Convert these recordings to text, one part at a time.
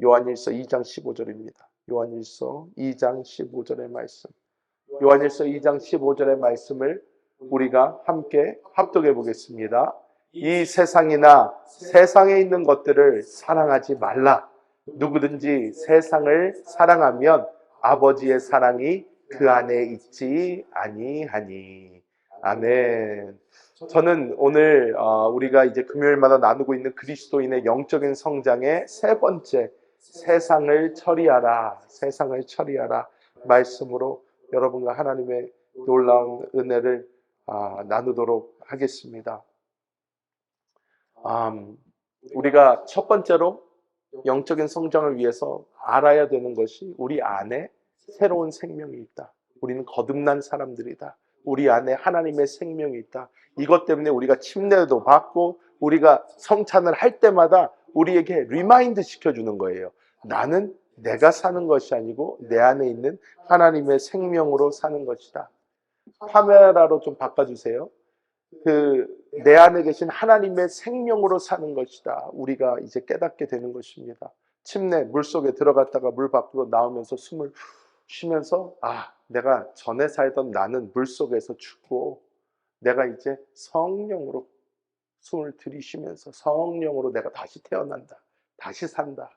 요한일서 2장 15절입니다. 요한일서 2장 15절의 말씀. 요한일서 2장 15절의 말씀을 우리가 함께 합독해 보겠습니다. 이 세상이나 세상에 있는 것들을 사랑하지 말라. 누구든지 세상을 사랑하면 아버지의 사랑이 그 안에 있지 아니하니. 아멘. 저는 오늘 우리가 이제 금요일마다 나누고 있는 그리스도인의 영적인 성장의 세 번째, 세상을 처리하라, 세상을 처리하라 말씀으로 여러분과 하나님의 놀라운 은혜를 나누도록 하겠습니다. 우리가 첫 번째로 영적인 성장을 위해서 알아야 되는 것이 우리 안에 새로운 생명이 있다. 우리는 거듭난 사람들이다. 우리 안에 하나님의 생명이 있다. 이것 때문에 우리가 침례도 받고 우리가 성찬을 할 때마다 우리에게 리마인드 시켜주는 거예요. 나는 내가 사는 것이 아니고 내 안에 있는 하나님의 생명으로 사는 것이다. 카메라로 좀 바꿔주세요. 내 안에 계신 하나님의 생명으로 사는 것이다. 우리가 이제 깨닫게 되는 것입니다. 침례 물속에 들어갔다가 물 밖으로 나오면서 숨을 쉬면서 내가 전에 살던 나는 물속에서 죽고 내가 이제 성령으로 숨을 들이쉬면서 성령으로 내가 다시 태어난다. 다시 산다.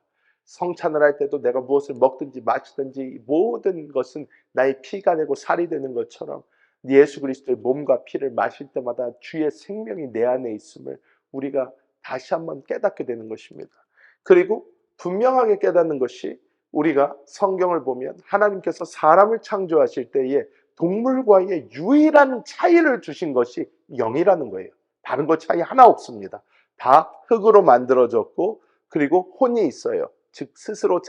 성찬을 할 때도 내가 무엇을 먹든지 마시든지 모든 것은 나의 피가 되고 살이 되는 것처럼 예수 그리스도의 몸과 피를 마실 때마다 주의 생명이 내 안에 있음을 우리가 다시 한번 깨닫게 되는 것입니다. 그리고 분명하게 깨닫는 것이 우리가 성경을 보면 하나님께서 사람을 창조하실 때에 동물과의 유일한 차이를 주신 것이 영이라는 거예요. 다른 것 차이 하나 없습니다. 다 흙으로 만들어졌고 그리고 혼이 있어요. 즉 스스로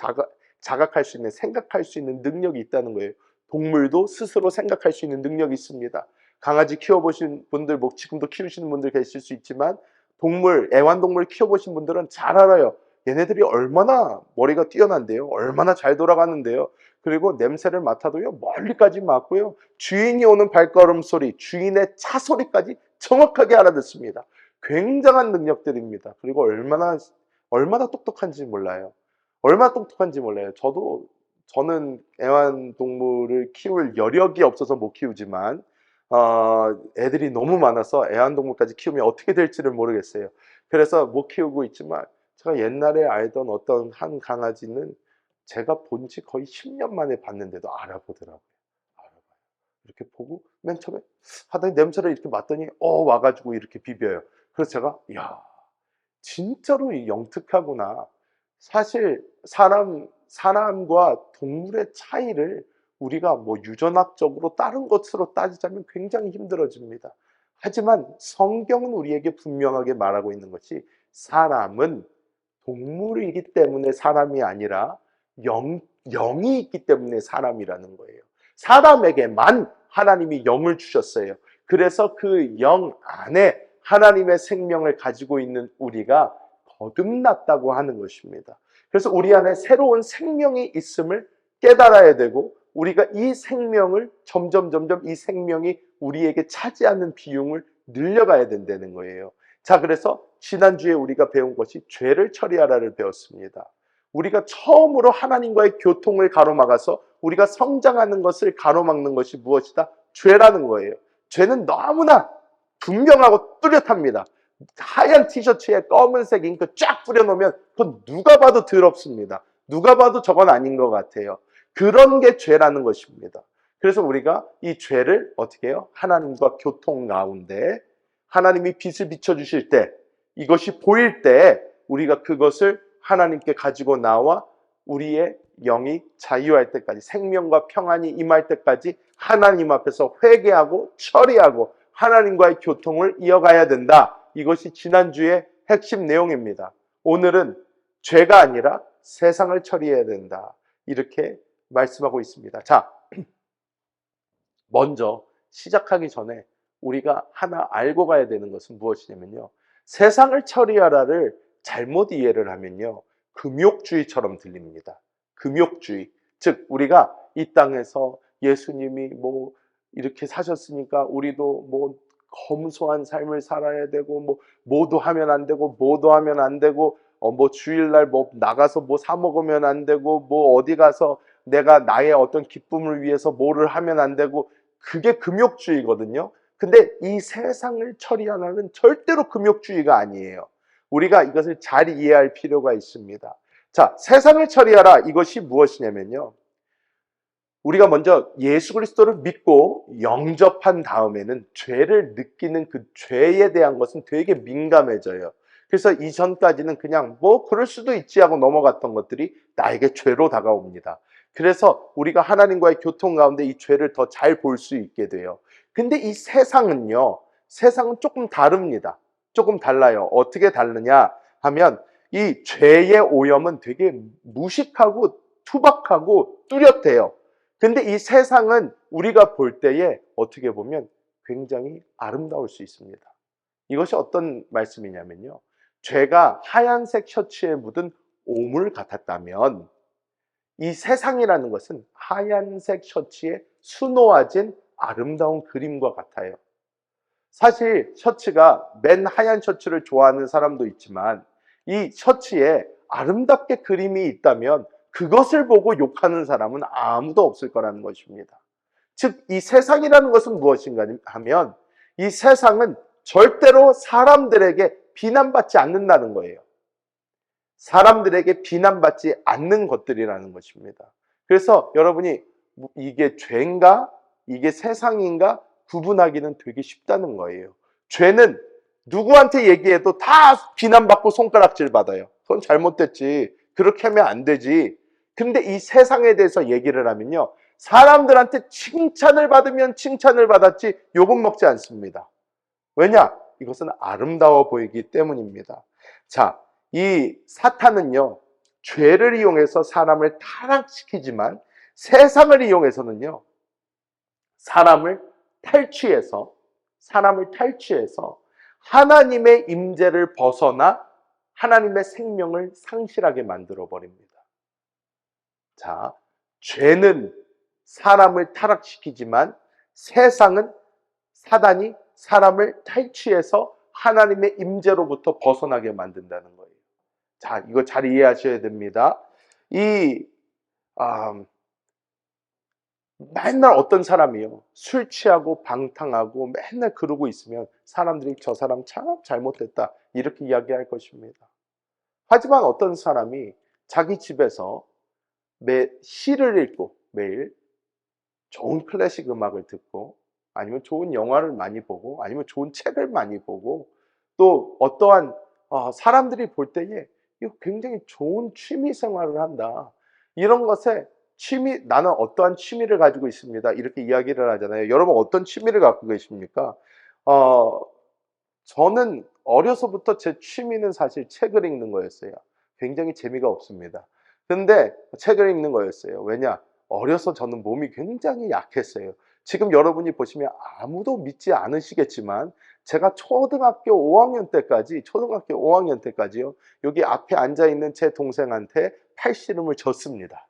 자각할 수 있는, 생각할 수 있는 능력이 있다는 거예요. 동물도 스스로 생각할 수 있는 능력이 있습니다. 강아지 키워보신 분들, 뭐 지금도 키우시는 분들 계실 수 있지만 동물, 애완동물 키워보신 분들은 잘 알아요. 얘네들이 얼마나 머리가 뛰어난데요. 얼마나 잘 돌아가는데요. 그리고 냄새를 맡아도요, 멀리까지 맡고요. 주인이 오는 발걸음 소리, 주인의 차 소리까지 정확하게 알아듣습니다. 굉장한 능력들입니다. 그리고 얼마나 똑똑한지 몰라요. 얼마나 똑똑한지 몰라요. 저는 애완동물을 키울 여력이 없어서 못 키우지만 애들이 너무 많아서 애완동물까지 키우면 어떻게 될지를 모르겠어요. 그래서 못 키우고 있지만 제가 옛날에 알던 어떤 한 강아지는 제가 본 지 거의 10년 만에 봤는데도 알아보더라고요. 알아봐요. 이렇게 보고 맨 처음에 하더니 냄새를 이렇게 맡더니 와가지고 이렇게 비벼요. 그래서 제가 진짜로 영특하구나. 사실 사람과 동물의 차이를 우리가 뭐 유전학적으로 다른 것으로 따지자면 굉장히 힘들어집니다. 하지만 성경은 우리에게 분명하게 말하고 있는 것이 사람은 동물이기 때문에 사람이 아니라 영이 있기 때문에 사람이라는 거예요. 사람에게만 하나님이 영을 주셨어요. 그래서 그 영 안에 하나님의 생명을 가지고 있는 우리가 거듭났다고 하는 것입니다. 그래서 우리 안에 새로운 생명이 있음을 깨달아야 되고 우리가 이 생명을 점점 이 생명이 우리에게 차지하는 비중을 늘려가야 된다는 거예요. 자, 그래서 지난주에 우리가 배운 것이 죄를 처리하라를 배웠습니다. 우리가 처음으로 하나님과의 교통을 가로막아서 우리가 성장하는 것을 가로막는 것이 무엇이다? 죄라는 거예요. 죄는 너무나 분명하고 뚜렷합니다. 하얀 티셔츠에 검은색 잉크 쫙 뿌려놓으면 그건 누가 봐도 더럽습니다. 누가 봐도 저건 아닌 것 같아요. 그런 게 죄라는 것입니다. 그래서 우리가 이 죄를 어떻게 해요? 하나님과 교통 가운데 하나님이 빛을 비춰주실 때 이것이 보일 때 우리가 그것을 하나님께 가지고 나와 우리의 영이 자유할 때까지 생명과 평안이 임할 때까지 하나님 앞에서 회개하고 처리하고 하나님과의 교통을 이어가야 된다. 이것이 지난주의 핵심 내용입니다. 오늘은 죄가 아니라 세상을 처리해야 된다. 이렇게 말씀하고 있습니다. 자, 먼저 시작하기 전에 우리가 하나 알고 가야 되는 것은 무엇이냐면요. 세상을 처리하라를 잘못 이해를 하면요. 금욕주의처럼 들립니다. 금욕주의. 즉 우리가 이 땅에서 예수님이 뭐 이렇게 사셨으니까 우리도 뭐 검소한 삶을 살아야 되고 뭐 뭐도 하면 안 되고 뭐도 하면 안 되고 뭐 주일날 뭐 나가서 뭐 사 먹으면 안 되고, 뭐 어디 가서 내가 나의 어떤 기쁨을 위해서 뭐를 하면 안 되고, 그게 금욕주의거든요. 근데 이 세상을 처리하는 절대로 금욕주의가 아니에요. 우리가 이것을 잘 이해할 필요가 있습니다. 자, 세상을 처리하라. 이것이 무엇이냐면요, 우리가 먼저 예수 그리스도를 믿고 영접한 다음에는 죄를 느끼는 그 죄에 대한 것은 되게 민감해져요. 그래서 이전까지는 그냥 뭐 그럴 수도 있지 하고 넘어갔던 것들이 나에게 죄로 다가옵니다. 그래서 우리가 하나님과의 교통 가운데 이 죄를 더 잘 볼 수 있게 돼요. 근데 이 세상은요, 세상은 조금 다릅니다. 조금 달라요. 어떻게 다르냐 하면, 이 죄의 오염은 되게 무식하고 투박하고 뚜렷해요. 근데 이 세상은 우리가 볼 때에 어떻게 보면 굉장히 아름다울 수 있습니다. 이것이 어떤 말씀이냐면요, 죄가 하얀색 셔츠에 묻은 오물 같았다면, 이 세상이라는 것은 하얀색 셔츠에 수놓아진 아름다운 그림과 같아요. 사실 셔츠가, 맨 하얀 셔츠를 좋아하는 사람도 있지만, 이 셔츠에 아름답게 그림이 있다면 그것을 보고 욕하는 사람은 아무도 없을 거라는 것입니다. 즉, 이 세상이라는 것은 무엇인가 하면, 이 세상은 절대로 사람들에게 비난받지 않는다는 거예요. 사람들에게 비난받지 않는 것들이라는 것입니다. 그래서 여러분이 이게 죄인가 이게 세상인가 구분하기는 되게 쉽다는 거예요. 죄는 누구한테 얘기해도 다 비난받고 손가락질 받아요. 그건 잘못됐지, 그렇게 하면 안 되지. 근데 이 세상에 대해서 얘기를 하면요, 사람들한테 칭찬을 받으면 칭찬을 받았지 욕은 먹지 않습니다. 왜냐? 이것은 아름다워 보이기 때문입니다. 자, 이 사탄은요, 죄를 이용해서 사람을 타락시키지만, 세상을 이용해서는요, 사람을 탈취해서 하나님의 임재를 벗어나 하나님의 생명을 상실하게 만들어 버립니다. 자, 죄는 사람을 타락시키지만, 세상은, 사단이 사람을 탈취해서 하나님의 임재로부터 벗어나게 만든다는 거예요. 자, 이거 잘 이해하셔야 됩니다. 맨날 어떤 사람이요, 술 취하고 방탕하고 맨날 그러고 있으면 사람들이 저 사람 참 잘못됐다 이렇게 이야기할 것입니다. 하지만 어떤 사람이 자기 집에서 시를 읽고 매일 좋은 클래식 음악을 듣고, 아니면 좋은 영화를 많이 보고, 아니면 좋은 책을 많이 보고, 또 어떠한 사람들이 볼 때에 이거 굉장히 좋은 취미 생활을 한다, 이런 것에 나는 어떠한 취미를 가지고 있습니다, 이렇게 이야기를 하잖아요. 여러분 어떤 취미를 갖고 계십니까? 저는 어려서부터 제 취미는 사실 책을 읽는 거였어요. 굉장히 재미가 없습니다. 근데 책을 읽는 거였어요. 왜냐? 어려서 저는 몸이 굉장히 약했어요. 지금 여러분이 보시면 아무도 믿지 않으시겠지만, 제가 초등학교 5학년 때까지요, 여기 앞에 앉아있는 제 동생한테 팔씨름을 졌습니다.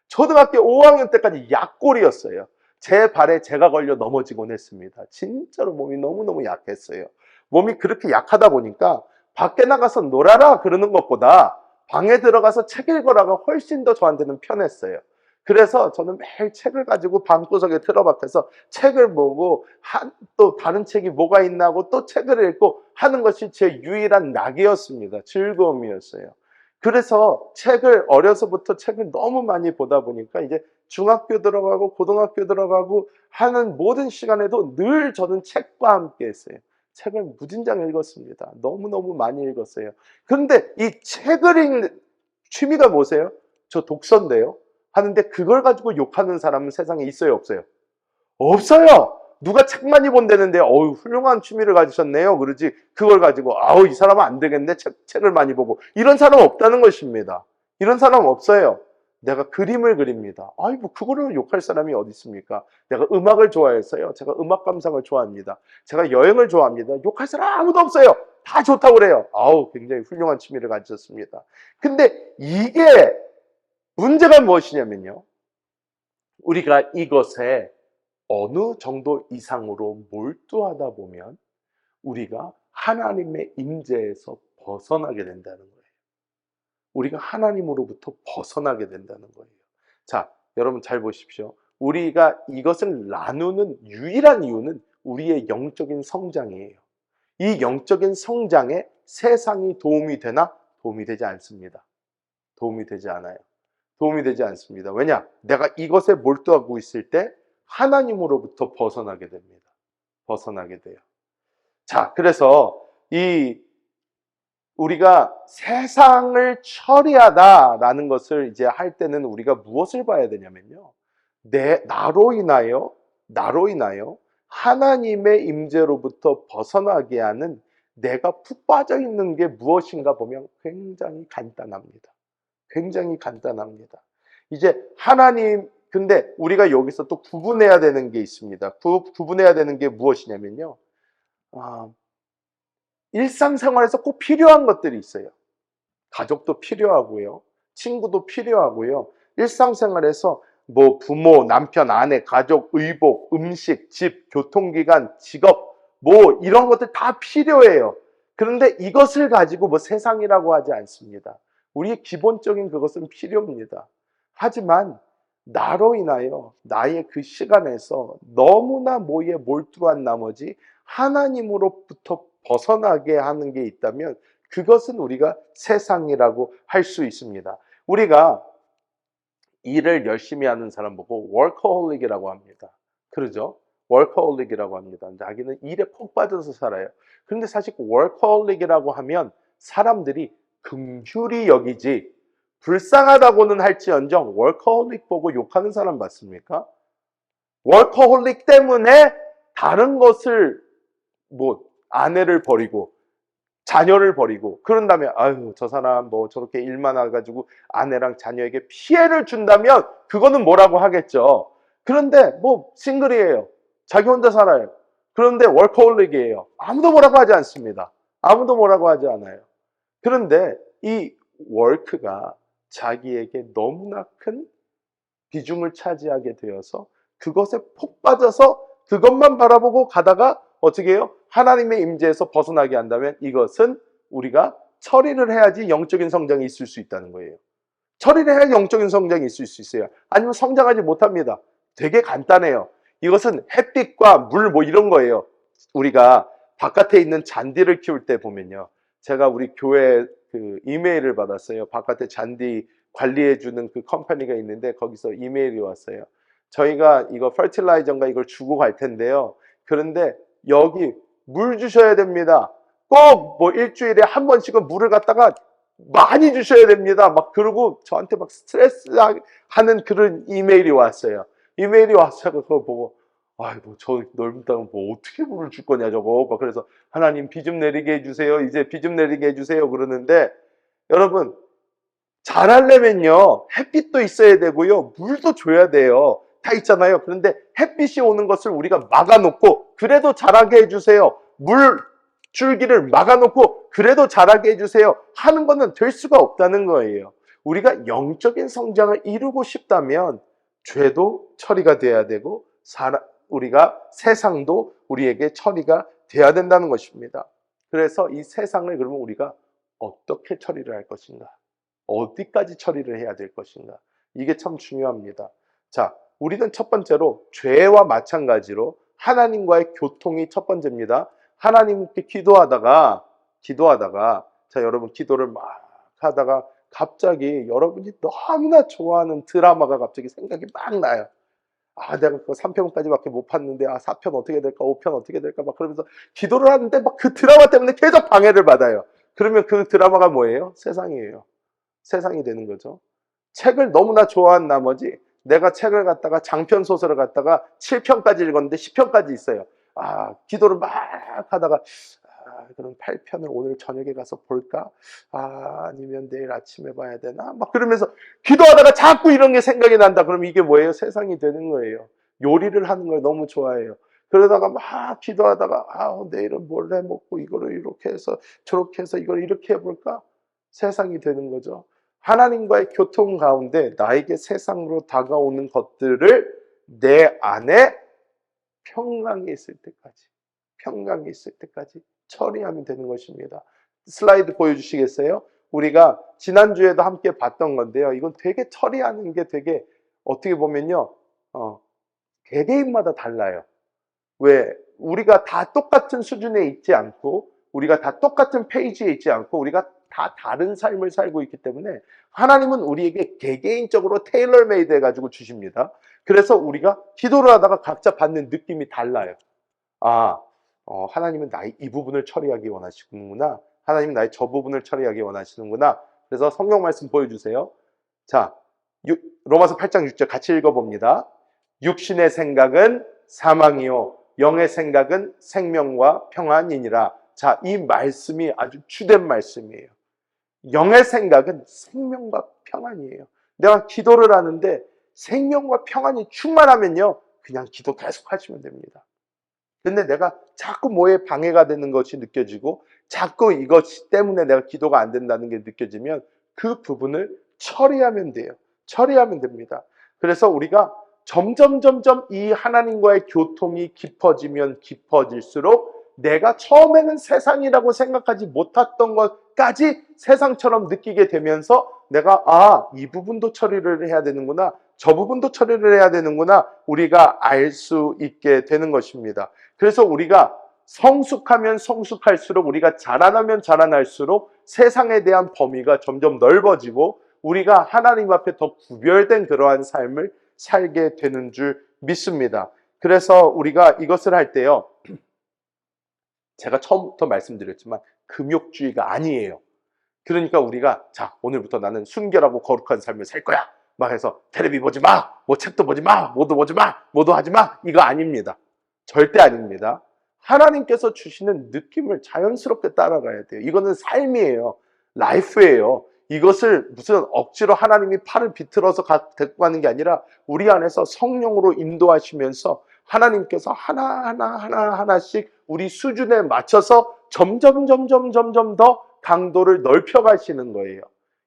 초등학교 5학년 때까지 약골이었어요. 제 발에 제가 걸려 넘어지곤 했습니다. 진짜로 몸이 너무너무 약했어요. 몸이 그렇게 약하다 보니까 밖에 나가서 놀아라 그러는 것보다 방에 들어가서 책 읽어라가 훨씬 더 저한테는 편했어요. 그래서 저는 매일 책을 가지고 방구석에 틀어박혀서 책을 보고, 또 다른 책이 뭐가 있나 하고 또 책을 읽고 하는 것이 제 유일한 낙이었습니다. 즐거움이었어요. 그래서 어려서부터 책을 너무 많이 보다 보니까, 이제 중학교 들어가고 고등학교 들어가고 하는 모든 시간에도 늘 저는 책과 함께 했어요. 책을 무진장 읽었습니다. 너무너무 많이 읽었어요. 그런데 이 책을 읽는 취미가 뭐세요? 저 독서인데요 하는데, 그걸 가지고 욕하는 사람은 세상에 있어요, 없어요? 없어요. 누가 책 많이 본다는데 어우 훌륭한 취미를 가지셨네요 그러지, 그걸 가지고 아우 이 사람은 안 되겠네, 책을 많이 보고, 이런 사람 없다는 것입니다. 이런 사람 없어요. 내가 그림을 그립니다. 아이 뭐 그거를 욕할 사람이 어디 있습니까? 내가 음악을 좋아해서요, 제가 음악 감상을 좋아합니다. 제가 여행을 좋아합니다. 욕할 사람 아무도 없어요. 다 좋다고 그래요. 아우 굉장히 훌륭한 취미를 가지셨습니다. 근데 이게 문제가 무엇이냐면요, 우리가 이것에 어느 정도 이상으로 몰두하다 보면 우리가 하나님의 임재에서 벗어나게 된다는 거예요. 우리가 하나님으로부터 벗어나게 된다는 거예요. 자, 여러분 잘 보십시오. 우리가 이것을 나누는 유일한 이유는 우리의 영적인 성장이에요. 이 영적인 성장에 세상이 도움이 되나? 도움이 되지 않습니다. 도움이 되지 않아요. 도움이 되지 않습니다. 왜냐? 내가 이것에 몰두하고 있을 때 하나님으로부터 벗어나게 됩니다. 벗어나게 돼요. 자, 그래서 우리가 세상을 처리하다라는 것을 이제 할 때는 우리가 무엇을 봐야 되냐면요. 나로 인하여 하나님의 임재로부터 벗어나게 하는 내가 푹 빠져 있는 게 무엇인가 보면 굉장히 간단합니다. 굉장히 간단합니다. 이제 근데 우리가 여기서 또 구분해야 되는 게 있습니다. 구분해야 되는 게 무엇이냐면요. 일상생활에서 꼭 필요한 것들이 있어요. 가족도 필요하고요. 친구도 필요하고요. 일상생활에서 뭐 부모, 남편, 아내, 가족, 의복, 음식, 집, 교통기관, 직업 뭐 이런 것들 다 필요해요. 그런데 이것을 가지고 뭐 세상이라고 하지 않습니다. 우리의 기본적인 그것은 필요합니다. 하지만 나로 인하여 나의 그 시간에서 너무나 뭐에 몰두한 나머지 하나님으로부터 벗어나게 하는 게 있다면 그것은 우리가 세상이라고 할 수 있습니다. 우리가 일을 열심히 하는 사람 보고 워커홀릭이라고 합니다. 그러죠? 워커홀릭이라고 합니다. 자기는 일에 푹 빠져서 살아요. 그런데 사실 워커홀릭이라고 하면 사람들이 긍휼히 여기지 불쌍하다고는 할지언정 워커홀릭 보고 욕하는 사람 맞습니까? 워커홀릭 때문에 다른 것을 뭐 아내를 버리고 자녀를 버리고 그런 다음에 아유 저 사람 뭐 저렇게 일만 해가지고 아내랑 자녀에게 피해를 준다면 그거는 뭐라고 하겠죠. 그런데 뭐 싱글이에요. 자기 혼자 살아요. 그런데 워커홀릭이에요. 아무도 뭐라고 하지 않습니다. 아무도 뭐라고 하지 않아요. 그런데 이 워크가 자기에게 너무나 큰 비중을 차지하게 되어서 그것에 푹 빠져서 그것만 바라보고 가다가 어떻게 해요? 하나님의 임재에서 벗어나게 한다면 이것은 우리가 처리를 해야지 영적인 성장이 있을 수 있다는 거예요. 처리를 해야 영적인 성장이 있을 수 있어요. 아니면 성장하지 못합니다. 되게 간단해요. 이것은 햇빛과 물 뭐 이런 거예요. 우리가 바깥에 있는 잔디를 키울 때 보면요. 제가 우리 교회 그 이메일을 받았어요. 바깥에 잔디 관리해주는 그 컴퍼니가 있는데 거기서 이메일이 왔어요. 저희가 이거 퍼틸라이저인가 이걸 주고 갈 텐데요. 그런데 여기 물 주셔야 됩니다. 꼭 뭐 일주일에 한 번씩은 물을 갖다가 많이 주셔야 됩니다. 막 그러고 저한테 막 스트레스 하는 그런 이메일이 왔어요. 이메일이 와서 그걸 보고 아이고 저 넓은 땅은 뭐 어떻게 물을 줄 거냐 저거. 막 그래서 하나님 비 좀 내리게 해주세요. 이제 비 좀 내리게 해주세요. 그러는데 여러분 잘하려면요 햇빛도 있어야 되고요 물도 줘야 돼요. 다 있잖아요. 그런데 햇빛이 오는 것을 우리가 막아놓고 그래도 자라게 해주세요. 물 줄기를 막아놓고 그래도 자라게 해주세요 하는 것은 될 수가 없다는 거예요. 우리가 영적인 성장을 이루고 싶다면 죄도 처리가 돼야 되고 우리가 세상도 우리에게 처리가 돼야 된다는 것입니다. 그래서 이 세상을 그러면 우리가 어떻게 처리를 할 것인가? 어디까지 처리를 해야 될 것인가? 이게 참 중요합니다. 자, 우리는 첫 번째로 죄와 마찬가지로 하나님과의 교통이 첫 번째입니다. 하나님께 기도하다가 자 여러분 기도를 막 하다가 갑자기 여러분이 너무나 좋아하는 드라마가 갑자기 생각이 막 나요. 아 내가 그 3편까지밖에 못 봤는데 4편 어떻게 될까 5편 어떻게 될까 막 그러면서 기도를 하는데 막 그 드라마 때문에 계속 방해를 받아요. 그러면 그 드라마가 뭐예요? 세상이에요. 세상이 되는 거죠. 책을 너무나 좋아한 나머지 내가 책을 갖다가 장편 소설을 갖다가 7편까지 읽었는데 10편까지 있어요. 기도를 막 하다가 그럼 8편을 오늘 저녁에 가서 볼까? 아니면 내일 아침에 봐야 되나? 막 그러면서 기도하다가 자꾸 이런 게 생각이 난다. 그럼 이게 뭐예요? 세상이 되는 거예요. 요리를 하는 걸 너무 좋아해요. 그러다가 막 기도하다가 내일은 뭘 해 먹고 이거를 이렇게 해서 저렇게 해서 이걸 이렇게 해볼까? 세상이 되는 거죠. 하나님과의 교통 가운데 나에게 세상으로 다가오는 것들을 내 안에 평강이 있을 때까지 처리하면 되는 것입니다. 슬라이드 보여주시겠어요? 우리가 지난주에도 함께 봤던 건데요. 이건 되게 처리하는 게 되게 어떻게 보면요. 개개인마다 달라요. 왜? 우리가 다 똑같은 수준에 있지 않고, 우리가 다 똑같은 페이지에 있지 않고, 우리가 다 다른 삶을 살고 있기 때문에 하나님은 우리에게 개개인적으로 테일러 메이드 해가지고 주십니다. 그래서 우리가 기도를 하다가 각자 받는 느낌이 달라요. 하나님은 나의 이 부분을 처리하기 원하시는구나. 하나님은 나의 저 부분을 처리하기 원하시는구나. 그래서 성경 말씀 보여주세요. 자, 로마서 8장 6절 같이 읽어봅니다. 육신의 생각은 사망이요 영의 생각은 생명과 평안이니라. 자, 이 말씀이 아주 주된 말씀이에요. 영의 생각은 생명과 평안이에요. 내가 기도를 하는데 생명과 평안이 충만하면요, 그냥 기도 계속 하시면 됩니다. 근데 내가 자꾸 뭐에 방해가 되는 것이 느껴지고 자꾸 이것 때문에 내가 기도가 안 된다는 게 느껴지면 그 부분을 처리하면 돼요. 처리하면 됩니다. 그래서 우리가 점점 이 하나님과의 교통이 깊어지면 깊어질수록 내가 처음에는 세상이라고 생각하지 못했던 것까지 세상처럼 느끼게 되면서 내가 이 부분도 처리를 해야 되는구나, 저 부분도 처리를 해야 되는구나, 우리가 알 수 있게 되는 것입니다. 그래서 우리가 성숙하면 성숙할수록, 우리가 자라나면 자라날수록 세상에 대한 범위가 점점 넓어지고 우리가 하나님 앞에 더 구별된 그러한 삶을 살게 되는 줄 믿습니다. 그래서 우리가 이것을 할 때요, 제가 처음부터 말씀드렸지만 금욕주의가 아니에요. 그러니까 우리가 자, 오늘부터 나는 순결하고 거룩한 삶을 살 거야 막 해서 텔레비 보지 마, 뭐 책도 보지 마, 뭐도 보지 마, 뭐도 하지 마, 이거 아닙니다. 절대 아닙니다. 하나님께서 주시는 느낌을 자연스럽게 따라가야 돼요. 이거는 삶이에요. 라이프예요. 이것을 무슨 억지로 하나님이 팔을 비틀어서 데리고 가는 게 아니라 우리 안에서 성령으로 인도하시면서 하나님께서 하나씩 우리 수준에 맞춰서 점점 더 강도를 넓혀 가시는 거예요.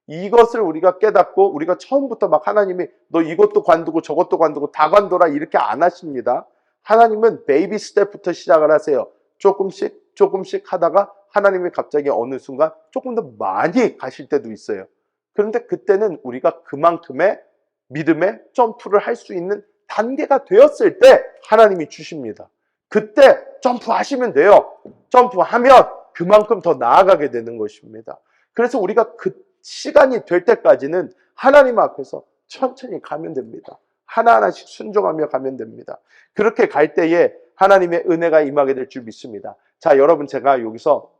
이것을 우리가 깨닫고, 우리가 처음부터 막 하나님이 너 이것도 관두고 저것도 관두고 다 관둬라 이렇게 안 하십니다. 하나님은 베이비 스텝부터 시작을 하세요. 조금씩 하다가 하나님이 갑자기 어느 순간 조금 더 많이 가실 때도 있어요. 그런데 그때는 우리가 그만큼의 믿음의 점프를 할 수 있는 단계가 되었을 때 하나님이 주십니다. 그때 점프하시면 돼요. 점프하면 그만큼 더 나아가게 되는 것입니다. 그래서 우리가 그 시간이 될 때까지는 하나님 앞에서 천천히 가면 됩니다. 하나하나씩 순종하며 가면 됩니다. 그렇게 갈 때에 하나님의 은혜가 임하게 될 줄 믿습니다. 자, 여러분, 제가 여기서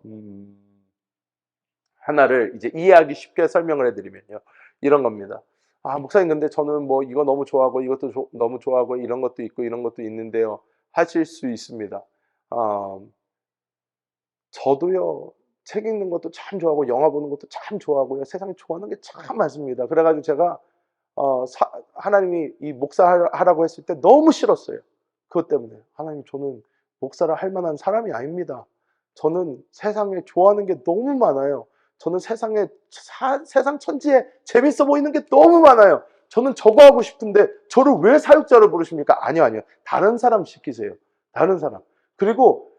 하나를 이제 이해하기 쉽게 설명을 해드리면요, 이런 겁니다. 목사님, 근데 저는 뭐 이거 너무 좋아하고 이것도 너무 좋아하고 이런 것도 있고 이런 것도 있는데요, 하실 수 있습니다. 저도요, 책 읽는 것도 참 좋아하고 영화 보는 것도 참 좋아하고요, 세상에 좋아하는 게 참 많습니다. 그래가지고 제가 하나님이 이 목사하라고 했을 때 너무 싫었어요. 그것 때문에 하나님, 저는 목사를 할 만한 사람이 아닙니다. 저는 세상에 좋아하는 게 너무 많아요. 저는 세상 천지에 재밌어 보이는 게 너무 많아요. 저는 저거 하고 싶은데 저를 왜 사역자로 부르십니까? 아니요. 다른 사람 시키세요. 다른 사람. 그리고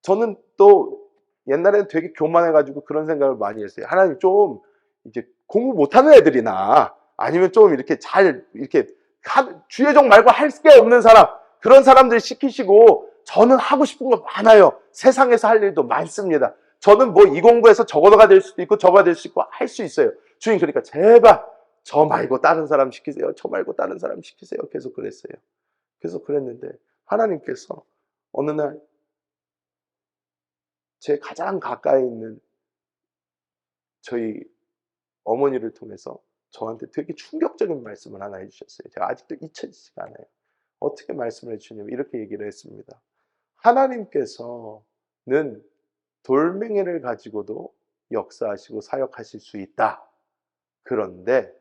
저는 또 옛날에는 되게 교만해가지고 그런 생각을 많이 했어요. 하나님, 좀 이제 공부 못하는 애들이나 아니면 좀 이렇게 주의종 말고 할 게 없는 사람, 그런 사람들 시키시고, 저는 하고 싶은 거 많아요. 세상에서 할 일도 많습니다. 저는 뭐 이 공부해서 저거가 될 수도 있고 저거가 될 수 있고 할 수 있어요. 주님, 그러니까 제발 저 말고 다른 사람 시키세요. 저 말고 다른 사람 시키세요. 계속 그랬어요. 계속 그랬는데 하나님께서 어느 날 제 가장 가까이 있는 저희 어머니를 통해서 저한테 되게 충격적인 말씀을 하나 해주셨어요. 제가 아직도 잊혀지지가 않아요. 어떻게 말씀을 해주냐면 이렇게 얘기를 했습니다. 하나님께서는 돌멩이를 가지고도 역사하시고 사역하실 수 있다. 그런데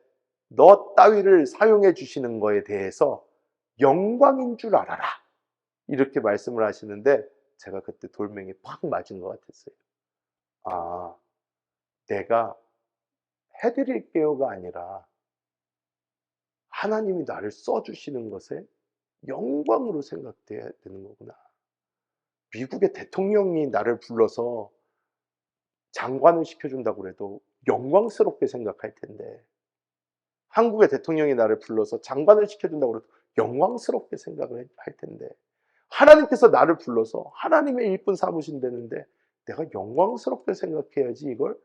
너 따위를 사용해 주시는 거에 대해서 영광인 줄 알아라. 이렇게 말씀을 하시는데 제가 그때 돌멩이 팍 맞은 것 같았어요. 내가 해드릴게요가 아니라 하나님이 나를 써주시는 것에 영광으로 생각돼야 되는 거구나. 미국의 대통령이 나를 불러서 장관을 시켜준다고 그래도 영광스럽게 생각할 텐데, 한국의 대통령이 나를 불러서 장관을 시켜준다고 그래도 영광스럽게 생각을 할 텐데, 하나님께서 나를 불러서 하나님의 일꾼 삼으신다는데 내가 영광스럽게 생각해야지 이걸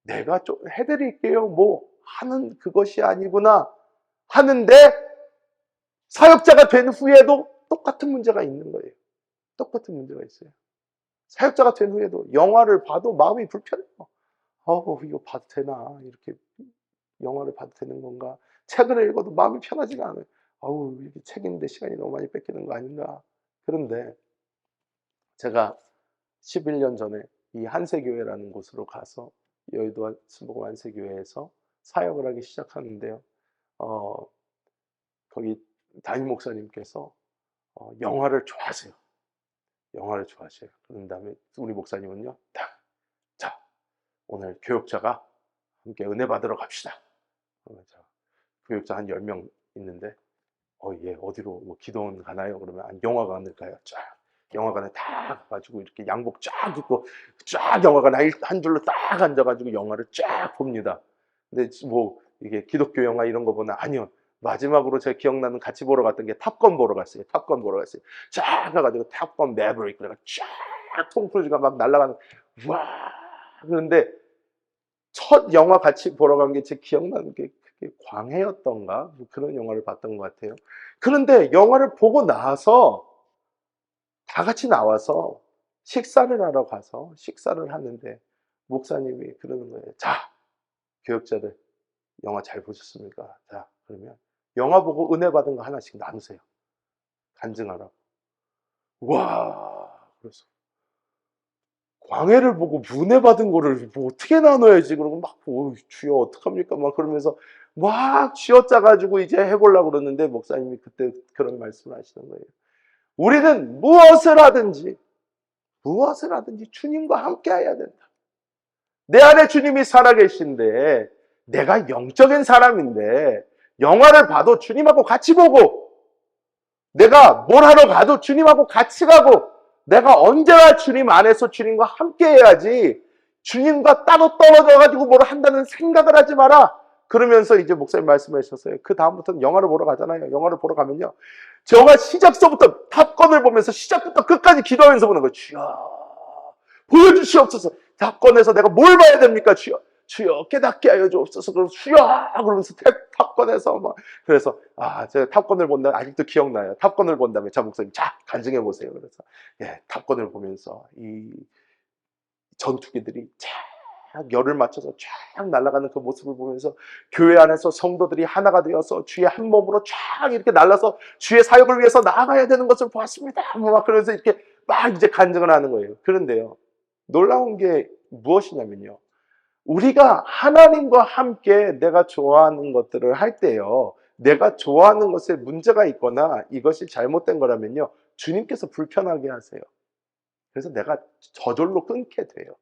내가 좀 해드릴게요 뭐 하는 그것이 아니구나 하는데, 사역자가 된 후에도 똑같은 문제가 있는 거예요. 똑같은 문제가 있어요. 사역자가 된 후에도 영화를 봐도 마음이 불편해요. 이거 봐도 되나? 이렇게 영화를 봐도 되는 건가? 책을 읽어도 마음이 편하지가 않아요. 이렇게 책인데 시간이 너무 많이 뺏기는 거 아닌가? 그런데 제가 11년 전에 이 한세교회라는 곳으로 가서 여의도 순복음 한세교회에서 사역을 하기 시작하는데요. 거기 담임 목사님께서 영화를 좋아하세요. 영화를 좋아하셔요. 그런 다음에 우리 목사님은요, 자, 오늘 교역자가 함께 은혜 받으러 갑시다. 교역자 한 10명 있는데, 예, 어디로 뭐 기도원 가나요? 그러면 영화관을 가요. 쫙. 영화관에 다 가가지고 이렇게 양복 쫙 입고 쫙 영화관에 한 줄로 딱 앉아가지고 영화를 쫙 봅니다. 근데 뭐 이게 기독교 영화 이런 거 보나? 아니요. 마지막으로 제가 기억나는 같이 보러 갔던 게 탑건 보러 갔어요. 탑건 보러 갔어요. 쫙 가가지고 탑건 매버릭 그래가 쫙 톰 크루즈가 막 날아가는, 와. 그런데 첫 영화 같이 보러 간 게 제 기억나는 게 그게 광해였던가 뭐 그런 영화를 봤던 것 같아요. 그런데 영화를 보고 나서 다 같이 나와서 식사를 하러 가서 식사를 하는데 목사님이 그러는 거예요. 자, 교역자들 영화 잘 보셨습니까? 자, 그러면 영화 보고 은혜 받은 거 하나씩 나누세요. 간증하라고. 와, 그래서 광해를 보고 은혜 받은 거를 뭐 어떻게 나눠야지? 그러고 막 주여 어떡합니까? 막 그러면서 막 쥐어짜가지고 이제 해보려고 그러는데 목사님이 그때 그런 말씀을 하시는 거예요. 우리는 무엇을 하든지 주님과 함께 해야 된다. 내 안에 주님이 살아계신데 내가 영적인 사람인데 영화를 봐도 주님하고 같이 보고, 내가 뭘 하러 가도 주님하고 같이 가고, 내가 언제나 주님 안에서 주님과 함께 해야지 주님과 따로 떨어져가지고 뭘 한다는 생각을 하지 마라. 그러면서 이제 목사님 말씀하셨어요. 그 다음부터는 영화를 보러 가잖아요. 영화를 보러 가면요, 제가 시작서부터 탑건을 보면서 시작부터 끝까지 기도하면서 보는 거예요. 주여 보여주시옵소서. 탑건에서 내가 뭘 봐야 됩니까? 주여 깨닫게 하여 주옵소서. 그럼 주여 그러면서 탑건에서 막, 그래서 제가 탑건을 본다, 아직도 기억나요. 탑건을 본 다음에 자 목사님 자 간증해 보세요. 그래서 탑건을 보면서 이 전투기들이 쫙 열을 맞춰서 쫙 날아가는 그 모습을 보면서 교회 안에서 성도들이 하나가 되어서 주의 한 몸으로 쫙 이렇게 날라서 주의 사역을 위해서 나아가야 되는 것을 보았습니다. 막 그러면서 이렇게 막 이제 간증을 하는 거예요. 그런데요, 놀라운 게 무엇이냐면요, 우리가 하나님과 함께 내가 좋아하는 것들을 할 때요, 내가 좋아하는 것에 문제가 있거나 이것이 잘못된 거라면요, 주님께서 불편하게 하세요. 그래서 내가 저절로 끊게 돼요.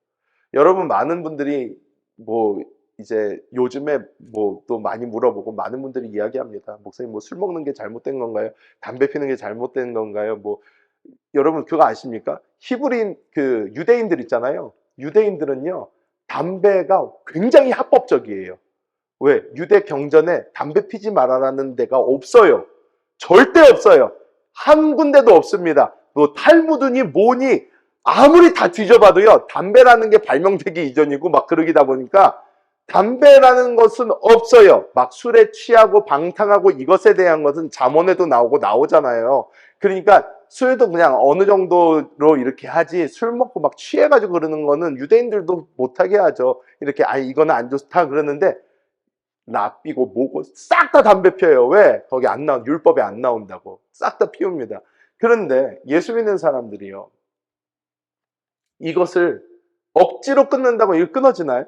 여러분, 많은 분들이 뭐 이제 요즘에 뭐 또 많이 물어보고 많은 분들이 이야기합니다. 목사님 뭐 술 먹는 게 잘못된 건가요? 담배 피는 게 잘못된 건가요? 뭐 여러분 그거 아십니까? 히브리인 그 유대인들 있잖아요. 유대인들은요, 담배가 굉장히 합법적이에요. 왜? 유대 경전에 담배 피지 말아라는 데가 없어요. 절대 없어요. 한 군데도 없습니다. 뭐 탈무드니 뭐니 아무리 다 뒤져봐도요, 담배라는 게 발명되기 이전이고 막 그러기다 보니까 담배라는 것은 없어요. 막 술에 취하고 방탕하고 이것에 대한 것은 잠언에도 나오고 나오잖아요. 그러니까 술도 그냥 어느 정도로 이렇게 하지, 술 먹고 막 취해가지고 그러는 거는 유대인들도 못하게 하죠. 이렇게 이거는 안 좋다 그러는데 납비고 뭐고 싹 다 담배 피워요. 왜? 거기 안 나온, 율법에 안 나온다고 싹 다 피웁니다. 그런데 예수 믿는 사람들이요, 이것을 억지로 끊는다고 이거 끊어지나요?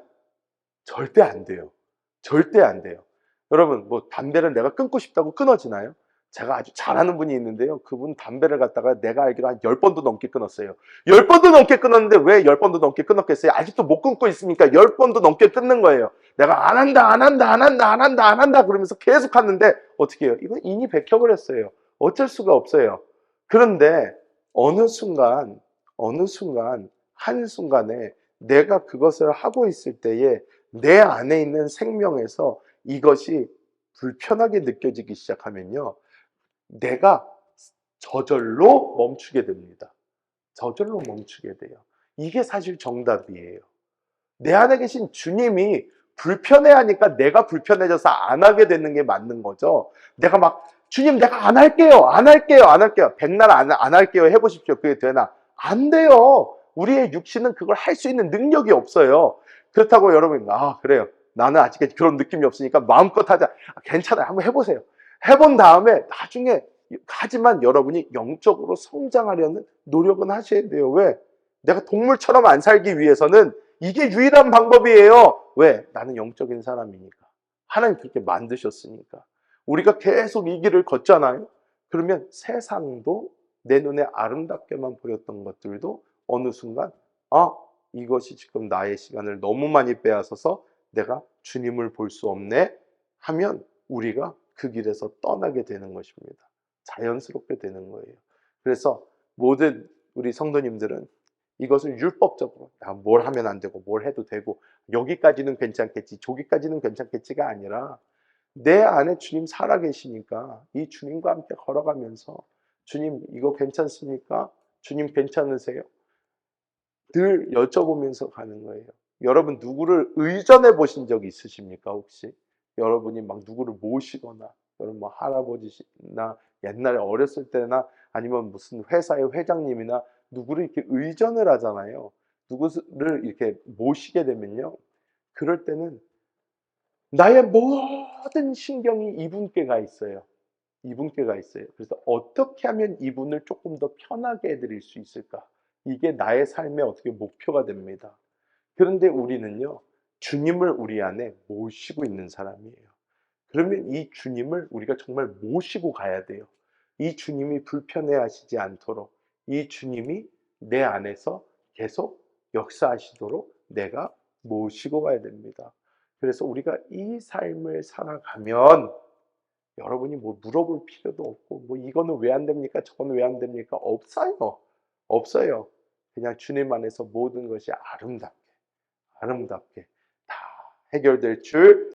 절대 안 돼요. 절대 안 돼요. 여러분, 뭐 담배를 내가 끊고 싶다고 끊어지나요? 제가 아주 잘하는 분이 있는데요, 그분 담배를 갖다가 내가 알기로 한 10번도 넘게 끊었어요. 10번도 넘게 끊었는데 왜 10번도 넘게 끊었겠어요? 아직도 못 끊고 있으니까 10번도 넘게 끊는 거예요. 내가 안 한다 그러면서 계속 하는데 어떻게 해요? 이건 인이 백혀버렸어요. 어쩔 수가 없어요. 그런데 어느 순간 한순간에 내가 그것을 하고 있을 때에 내 안에 있는 생명에서 이것이 불편하게 느껴지기 시작하면요, 내가 저절로 멈추게 됩니다. 저절로 멈추게 돼요. 이게 사실 정답이에요. 내 안에 계신 주님이 불편해하니까 내가 불편해져서 안 하게 되는 게 맞는 거죠. 내가 막 주님 내가 안 할게요. 안 할게요. 안 할게요. 백날 안 할게요. 해보십시오. 그게 되나? 안 돼요. 우리의 육신은 그걸 할 수 있는 능력이 없어요. 그렇다고 여러분 그래요. 나는 아직까지 그런 느낌이 없으니까 마음껏 하자. 괜찮아요. 한번 해보세요. 해본 다음에 나중에 하지만 여러분이 영적으로 성장하려는 노력은 하셔야 돼요. 왜? 내가 동물처럼 안 살기 위해서는 이게 유일한 방법이에요. 왜? 나는 영적인 사람이니까. 하나님 그렇게 만드셨으니까. 우리가 계속 이 길을 걷잖아요. 그러면 세상도 내 눈에 아름답게만 보였던 것들도 어느 순간 이것이 지금 나의 시간을 너무 많이 빼앗아서 내가 주님을 볼 수 없네 하면 우리가 그 길에서 떠나게 되는 것입니다. 자연스럽게 되는 거예요. 그래서 모든 우리 성도님들은 이것을 율법적으로 뭘 하면 안 되고 뭘 해도 되고 여기까지는 괜찮겠지 저기까지는 괜찮겠지가 아니라 내 안에 주님 살아계시니까 이 주님과 함께 걸어가면서 주님 이거 괜찮습니까? 주님 괜찮으세요? 늘 여쭤보면서 가는 거예요. 여러분 누구를 의존해 보신 적 있으십니까 혹시? 여러분이 막 누구를 모시거나 여러분 뭐 할아버지나 옛날에 어렸을 때나 아니면 무슨 회사의 회장님이나 누구를 이렇게 의존을 하잖아요. 누구를 이렇게 모시게 되면요. 그럴 때는 나의 모든 신경이 이분께 가 있어요. 이분께 가 있어요. 그래서 어떻게 하면 이분을 조금 더 편하게 해드릴 수 있을까? 이게 나의 삶의 어떻게 목표가 됩니다. 그런데 우리는요, 주님을 우리 안에 모시고 있는 사람이에요. 그러면 이 주님을 우리가 정말 모시고 가야 돼요. 이 주님이 불편해 하시지 않도록, 이 주님이 내 안에서 계속 역사하시도록 내가 모시고 가야 됩니다. 그래서 우리가 이 삶을 살아가면 여러분이 뭐 물어볼 필요도 없고, 뭐 이거는 왜 안 됩니까? 저거는 왜 안 됩니까? 없어요. 없어요. 그냥 주님 안에서 모든 것이 아름답게 다 해결될 줄